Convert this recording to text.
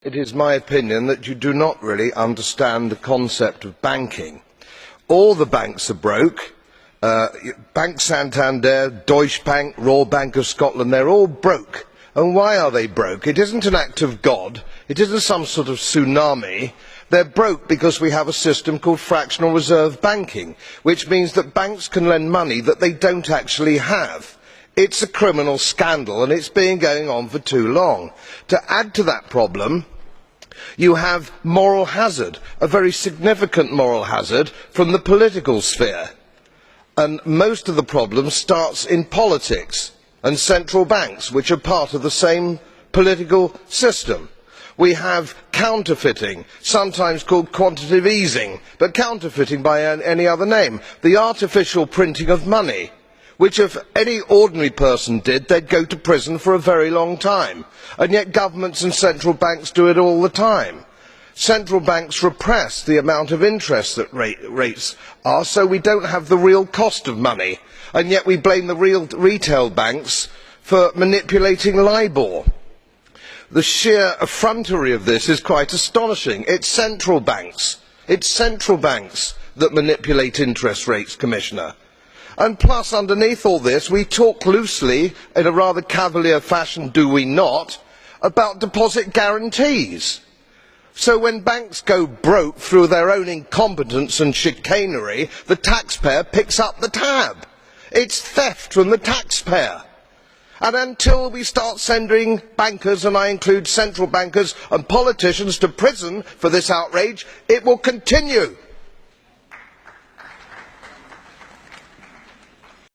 It is my opinion that you do not really understand the concept of banking. All the banks are broke. Bank Santander, Deutsche Bank, Royal Bank of Scotland, they're all broke. And why are they broke? It isn't an act of God. It isn't some sort of tsunami. They're broke because we have a system called fractional reserve banking, which means that banks can lend money that they don't actually have. It's a criminal scandal and it's been going on for too long. To add to that problem, you have moral hazard, a very significant moral hazard from the political sphere. And most of the problem starts in politics and central banks, which are part of the same political system. We have counterfeiting, sometimes called quantitative easing, but counterfeiting by any other name. The artificial printing of money, which if any ordinary person did, they'd go to prison for a very long time. And yet governments and central banks do it all the time. Central banks repress the amount of interest that rates are, so we don't have the real cost of money. And yet we blame the retail banks for manipulating LIBOR. The sheer effrontery of this is quite astonishing. It's central banks that manipulate interest rates, Commissioner. And plus, underneath all this, we talk loosely, in a rather cavalier fashion, do we not, about deposit guarantees. So when banks go broke through their own incompetence and chicanery, the taxpayer picks up the tab. It's theft from the taxpayer. And until we start sending bankers, and I include central bankers and politicians, to prison for this outrage, it will continue.